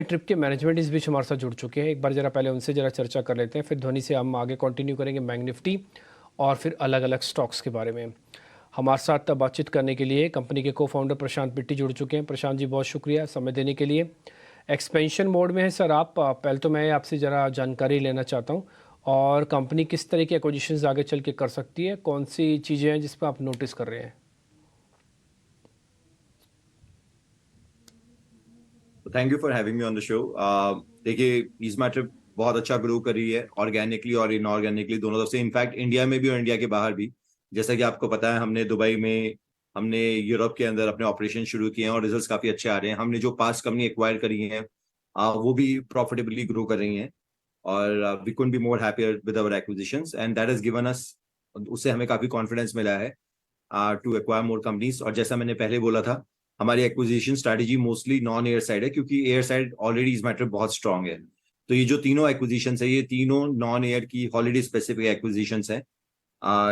Trip के management इस बीच हमारे साथ जुड़ चुके हैं। एक बार ज़रा पहले उनसे ज़रा चर्चा कर लेते हैं, फिर ध्वनि से हम आगे कंटिन्यू करेंगे बैंक निफ्टी और फिर अलग अलग स्टॉक्स के बारे में। हमारे साथ बातचीत करने के लिए कंपनी के को फाउंडर प्रशांत बिट्टी जुड़ चुके हैं। प्रशांत जी, बहुत शुक्रिया समय देने के लिए। एक्सपेंशन मोड में है सर आप। पहले तो मैं आपसे ज़रा जानकारी लेना चाहता हूँ और कंपनी किस तरह की एक्विजिशंस आगे चल के कर सकती है, कौन सी चीज़ें हैं जिस पर आप नोटिस कर रहे हैं। Thank you for having me on the show. देखिए, ईज़मा ट्रिप बहुत अच्छा ग्रो कर रही है ऑर्गेनिकली और इनऑर्गेनिकली दोनों तरफ से। इनफैक्ट इंडिया में भी और इंडिया के बाहर भी। जैसा कि आपको पता है, हमने दुबई में, हमने यूरोप के अंदर अपने ऑपरेशन शुरू किए हैं और रिजल्ट्स काफी अच्छे आ रहे हैं। हमने जो पांच कंपनी एक्वायर करी हैं वो भी प्रॉफिटेबली ग्रो कर रही हैं और we couldn't be more happier with our acquisitions and that has given us, उससे हमें काफी कॉन्फिडेंस मिला है टू एक्वायर मोर कंपनीज। और जैसा मैंने पहले बोला था, हमारी acquisition strategy mostly non air side है, क्योंकि एयर साइड ऑलरेडी इस मैटर बहुत स्ट्रांग है। तो ये जो तीनों एक्विजिशन है, ये तीनों नॉन एयर की हॉलीडे स्पेसिफिक एक्विजिशन है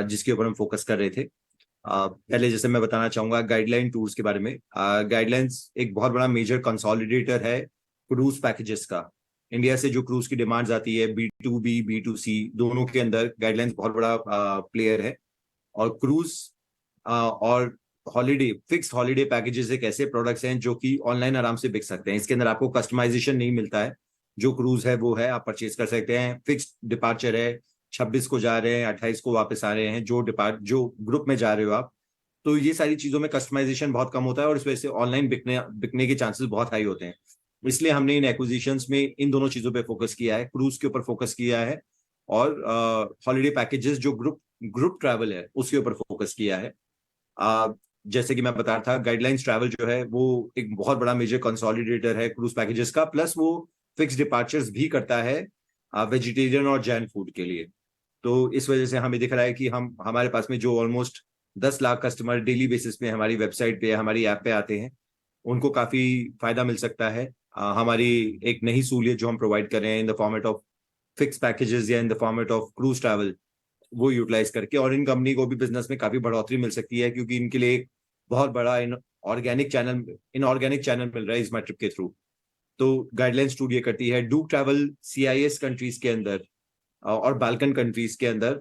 जिसके ऊपर हम फोकस कर रहे थे। पहले जैसे मैं बताना चाहूंगा गाइडलाइन टूर्स के बारे में। गाइडलाइंस एक बहुत बड़ा मेजर कंसोलिडेटर है क्रूज पैकेजेस का। इंडिया से जो क्रूज की डिमांड्स आती है B2B B2C दोनों के अंदर गाइडलाइंस बहुत बड़ा प्लेयर है। और क्रूज और हॉलीडे, फिक्स हॉलीडे पैकेजेस एक ऐसे प्रोडक्ट्स हैं जो कि ऑनलाइन आराम से बिक सकते हैं। इसके अंदर आपको कस्टमाइजेशन नहीं मिलता है। जो क्रूज है वो है, आप परचेज कर सकते हैं। फिक्स डिपार्चर है, 26 को जा रहे हैं, 28 को वापस आ रहे हैं, जो ग्रुप में जा रहे हो आप। तो ये सारी चीजों में कस्टमाइजेशन बहुत कम होता है और इस वजह से ऑनलाइन बिकने के चांसेस बहुत हाई होते हैं। इसलिए हमने इन एक्विजिशंस में इन दोनों चीजों पे फोकस किया है, क्रूज के ऊपर फोकस किया है और हॉलीडे पैकेजेस जो ग्रुप ग्रुप ट्रैवल है उसके ऊपर फोकस किया है। आ, जैसे कि मैं बता रहा था, गाइडलाइंस ट्रैवल जो है वो एक बहुत बड़ा मेजर कंसोलिडेटर है क्रूज पैकेजेस का, प्लस वो फिक्स डिपार्चर्स भी करता है वेजिटेरियन और जैन फूड के लिए। तो इस वजह से हमें दिख रहा है कि हम, हमारे पास में जो almost 10 lakh customer daily basis पे हमारी वेबसाइट पे, हमारी ऐप पे आते हैं, उनको काफी फायदा मिल सकता है। हमारी एक नई सहूलियत जो हम प्रोवाइड कर रहे हैं in the format of fix packages या in the format of cruise travel, वो यूटिलाइज करके, और इन कंपनी को भी बिजनेस में काफी बढ़ोतरी मिल सकती है, क्योंकि इनके लिए एक बहुत बड़ा इन ऑर्गेनिक चैनल मिल रहा है इस ट्रिप के थ्रू। तो गाइडलाइन स्टूडियो करती है डू ट्रैवल CIS कंट्रीज के अंदर और बाल्कन कंट्रीज के अंदर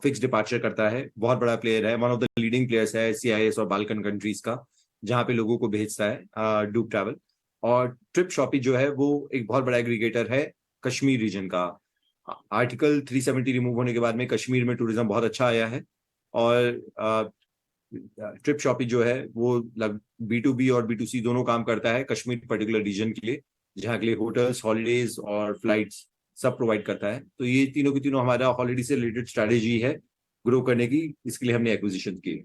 फिक्स डिपार्चर करता है। बहुत बड़ा प्लेयर है, one of the leading players है CIS और बाल्कन कंट्रीज का, जहाँ पे लोगों को भेजता है डू ट्रैवल। और ट्रिप शॉपी जो है वो एक बहुत बड़ा एग्रीगेटर है कश्मीर रीजन का। आर्टिकल 370 रिमूव होने के बाद में कश्मीर में टूरिज्म बहुत अच्छा आया है। और ट्रिप शॉपी जो है वो B2B और B2C दोनों काम करता है कश्मीर पर्टिकुलर रीजन के लिए, जहाँ के लिए होटल्स, हॉलीडेज और फ्लाइट्स सब प्रोवाइड करता है। तो ये तीनों की तीनों हमारा हॉलीडे से रिलेटेड स्ट्रैटेजी है ग्रो करने की, इसके लिए हमने एक्विजिशन की।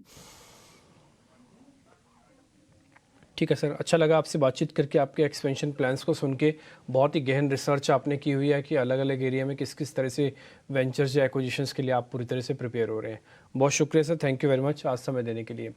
ठीक है सर, अच्छा लगा आपसे बातचीत करके, आपके एक्सपेंशन प्लान्स को सुन के। बहुत ही गहन रिसर्च आपने की हुई है कि अलग अलग एरिया में किस किस तरह से वेंचर्स या एक्विजिशंस के लिए आप पूरी तरह से प्रिपेयर हो रहे हैं। बहुत शुक्रिया sir, thank you very much आज समय देने के लिए।